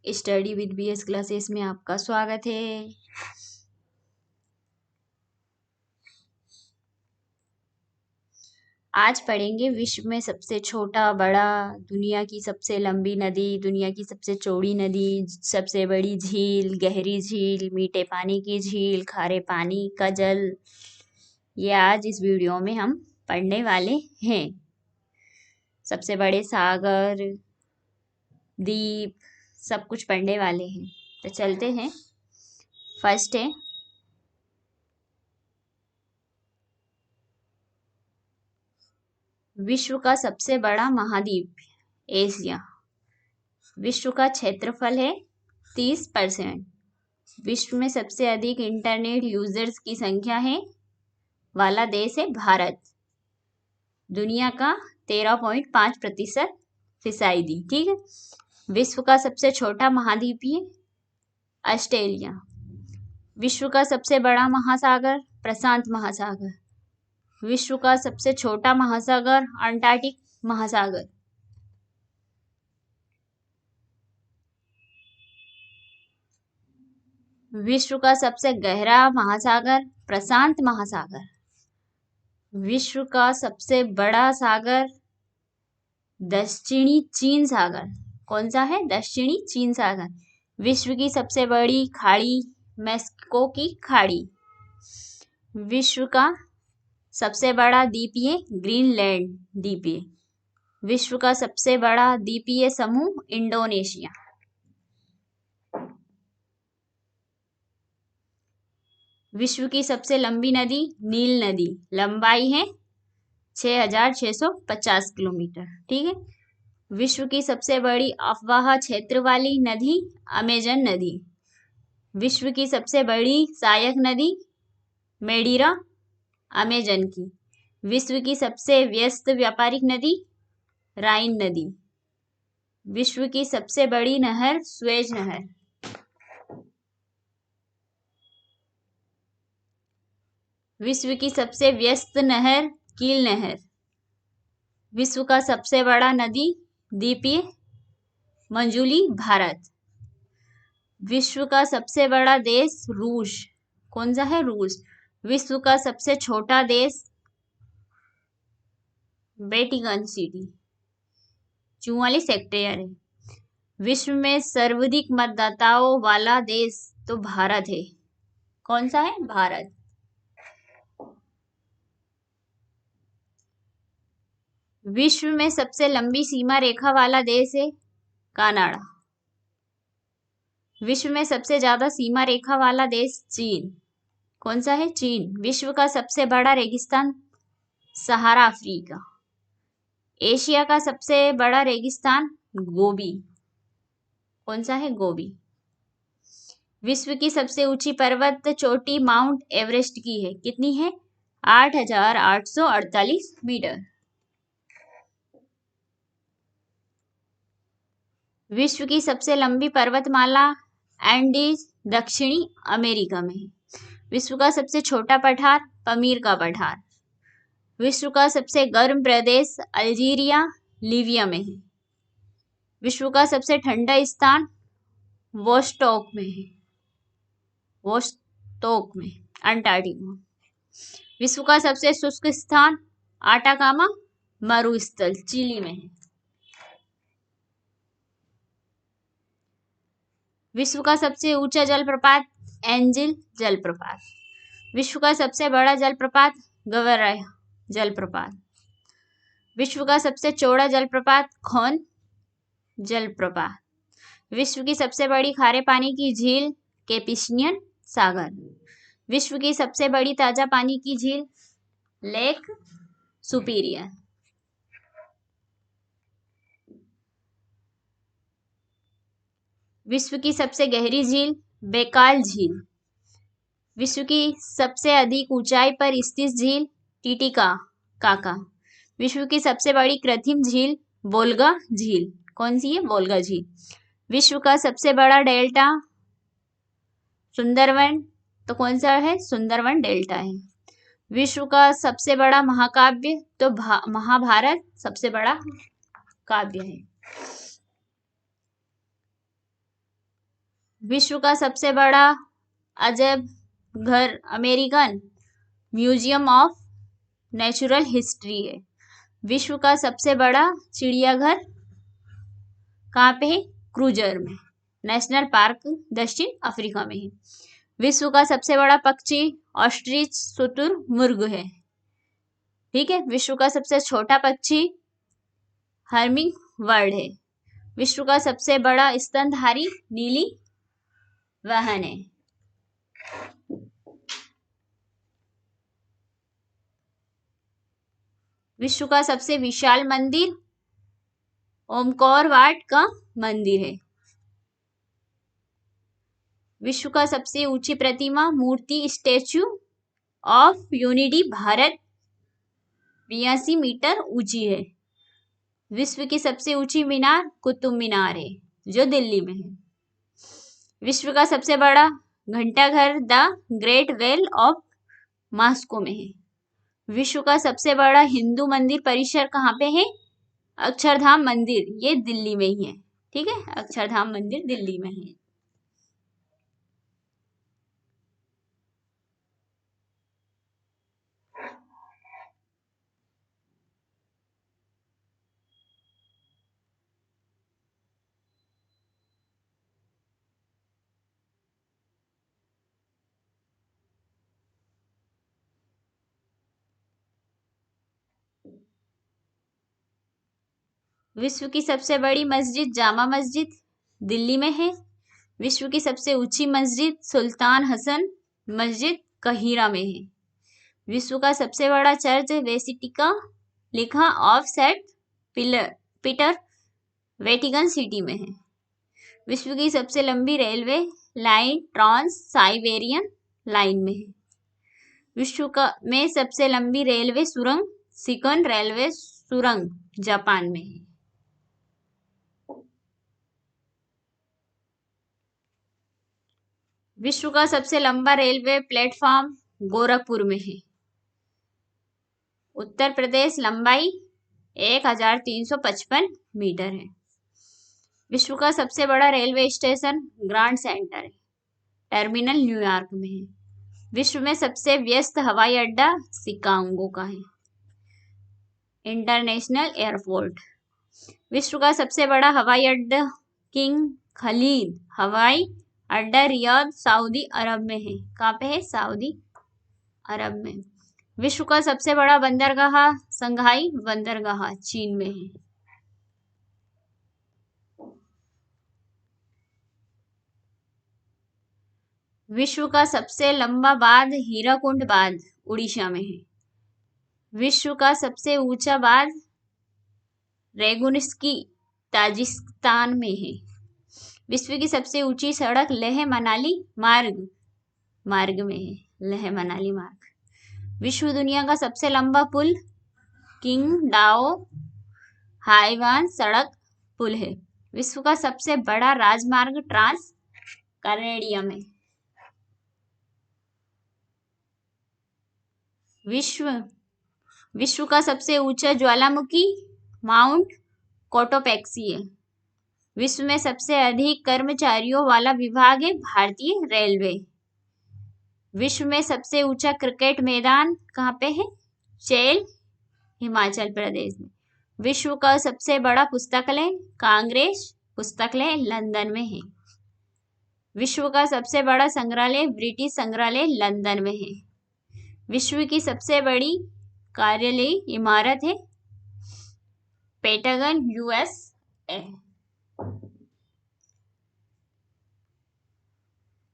Study with BS classes में आपका स्वागत है। आज पढ़ेंगे विश्व में सबसे छोटा बड़ा, दुनिया की सबसे लंबी नदी, दुनिया की सबसे चौड़ी नदी, सबसे बड़ी झील, गहरी झील, मीठे पानी की झील, खारे पानी का जल। ये आज इस वीडियो में हम पढ़ने वाले हैं। सबसे बड़े सागर, द्वीप, सब कुछ पढ़ने वाले हैं। तो चलते हैं। फर्स्ट है विश्व का सबसे बड़ा महाद्वीप एशिया। विश्व का क्षेत्रफल है 30%। विश्व में सबसे अधिक इंटरनेट यूजर्स की संख्या है वाला देश है भारत। दुनिया का 13.5% फिसाइदी। ठीक है। विश्व का सबसे छोटा महाद्वीप है ऑस्ट्रेलिया। विश्व का सबसे बड़ा महासागर प्रशांत महासागर। विश्व का सबसे छोटा महासागर अंटार्कटिक महासागर। विश्व का सबसे गहरा महासागर प्रशांत महासागर। विश्व का सबसे बड़ा सागर दक्षिणी चीन सागर। कौन सा है? दक्षिणी चीन सागर। विश्व की सबसे बड़ी खाड़ी मैक्सिको की खाड़ी। विश्व का सबसे बड़ा द्वीपीय ग्रीनलैंड द्वीपीय। विश्व का सबसे बड़ा द्वीपीय समूह इंडोनेशिया। विश्व की सबसे लंबी नदी नील नदी। लंबाई है 6,650 किलोमीटर। ठीक है। विश्व की सबसे बड़ी अफवाह क्षेत्र वाली नदी अमेजन नदी। विश्व की सबसे बड़ी सहायक नदी मेडिरा अमेजन की। विश्व की सबसे व्यस्त व्यापारिक नदी राइन नदी। विश्व की सबसे बड़ी नहर सुएज नहर। विश्व की सबसे व्यस्त नहर कील नहर। विश्व का सबसे बड़ा नदी द्वीपीय मंजूली भारत। विश्व का सबसे बड़ा देश रूस। कौन सा है? रूस। विश्व का सबसे छोटा देश वेटिकन सिटी 44 हेक्टेयर है। विश्व में सर्वाधिक मतदाताओं वाला देश तो भारत है। कौन सा है? भारत। विश्व में सबसे लंबी सीमा रेखा वाला देश है कनाडा। विश्व में सबसे ज्यादा सीमा रेखा वाला देश चीन। कौन सा है? चीन। विश्व का सबसे बड़ा रेगिस्तान सहारा अफ्रीका। एशिया का सबसे बड़ा रेगिस्तान गोबी। कौन सा है? गोबी। विश्व की सबसे ऊंची पर्वत चोटी माउंट एवरेस्ट की है। कितनी है? 8,848 मीटर। विश्व की सबसे लंबी पर्वतमाला एंडीज दक्षिणी अमेरिका में है। विश्व का सबसे छोटा पठार पमीर का पठार। विश्व का सबसे गर्म प्रदेश अल्जीरिया लीबिया में है। विश्व का सबसे ठंडा स्थान वोस्टोक में है। वोस्टोक में अंटार्कटिका। विश्व का सबसे शुष्क स्थान आटाकामा मरुस्थल चिली में है। विश्व का सबसे ऊंचा जलप्रपात एंजिल जलप्रपात। विश्व का सबसे बड़ा जलप्रपात गवराया जलप्रपात। विश्व का सबसे चौड़ा जलप्रपात खोन जलप्रपात। विश्व की सबसे बड़ी खारे पानी की झील कैपिस्टियन सागर। विश्व की सबसे बड़ी ताजा पानी की झील लेक सुपीरियर। विश्व की सबसे गहरी झील बेकाल झील। विश्व की सबसे अधिक ऊंचाई पर स्थित झील टीटीकाका। विश्व की सबसे बड़ी कृत्रिम झील वोल्गा झील। कौन सी है? वोल्गा झील। विश्व का सबसे बड़ा डेल्टा सुंदरवन। तो कौन सा है? सुंदरवन डेल्टा है। विश्व का सबसे बड़ा महाकाव्य तो महाभारत सबसे बड़ा काव्य है। विश्व का सबसे बड़ा अजब घर American museum of natural history है। विश्व का सबसे बड़ा चिड़ियाघर कहाँ पे है? क्रूजर में, नेशनल पार्क दक्षिण अफ्रीका में है। विश्व का सबसे बड़ा पक्षी ऑस्ट्रिच शुतुरमुर्ग है। ठीक है। विश्व का सबसे छोटा पक्षी हर्मिंग बर्ड है। विश्व का सबसे बड़ा स्तनधारी नीली वाहन है। विश्व का सबसे विशाल मंदिर ओमकार वाट का मंदिर है। विश्व का सबसे ऊंची प्रतिमा मूर्ति statue of unity Bharat 82 metre ऊंची है। विश्व की सबसे ऊंची मीनार कुतुब मीनार है जो दिल्ली में है। विश्व का सबसे बड़ा घंटाघर the great bell of Moscow में है। विश्व का सबसे बड़ा हिंदू मंदिर परिसर कहाँ पे है? अक्षरधाम मंदिर, ये दिल्ली में ही है। ठीक है, अक्षरधाम मंदिर दिल्ली में है। विश्व की सबसे बड़ी मस्जिद जामा मस्जिद दिल्ली में है। विश्व की सबसे ऊंची मस्जिद सुल्तान हसन मस्जिद कहिरा में है। विश्व का सबसे बड़ा चर्च बेसिलिका लिखा of Saint Peter Vatican City में है। विश्व की सबसे लंबी railway line trans Siberian line में है। विश्व में सबसे लंबी रेलवे सुरंग सिकन रेलवे सुरंग जापान में है। विश्व का सबसे लंबा रेलवे प्लेटफॉर्म गोरखपुर में है। उत्तर प्रदेश लंबाई 1355 मीटर है। विश्व का सबसे बड़ा रेलवे स्टेशन ग्रांड सेंटर है, टर्मिनल न्यूयॉर्क में है। विश्व में सबसे व्यस्त हवाई अड्डा शिकागो का है, इंटरनेशनल एयरपोर्ट। विश्व का सबसे बड़ा हवाई अड्डा किंग खलीद हवाई अड्डा रियाद सऊदी अरब में है। कहाँ पे है? सऊदी अरब में। विश्व का सबसे बड़ा बंदरगाह संघाई बंदरगाह चीन में है। विश्व का सबसे लंबा बांध हीराकुंड बांध उड़ीसा में है। विश्व का सबसे ऊंचा बांध रेगुनस्की ताजिकिस्तान में है। विश्व की सबसे ऊंची सड़क लेह मनाली मार्ग में है, लेह मनाली मार्ग। विश्व दुनिया का सबसे लंबा पुल किंगडाओ हाईवान सड़क पुल है। विश्व का सबसे बड़ा राजमार्ग ट्रांस कनेडियम है। विश्व का सबसे ऊंचा ज्वालामुखी माउंट कोटोपेक्सी है। विश्व में सबसे अधिक कर्मचारियों वाला विभाग है भारतीय रेलवे। विश्व में सबसे ऊंचा क्रिकेट मैदान कहाँ पे है? चेल हिमाचल प्रदेश में। विश्व का सबसे बड़ा पुस्तकालय कांग्रेस पुस्तकालय लंदन में है। विश्व का सबसे बड़ा संग्रहालय ब्रिटिश संग्रहालय लंदन में है। विश्व की सबसे बड़ी कार्यालय इमारत है पेंटागन USA।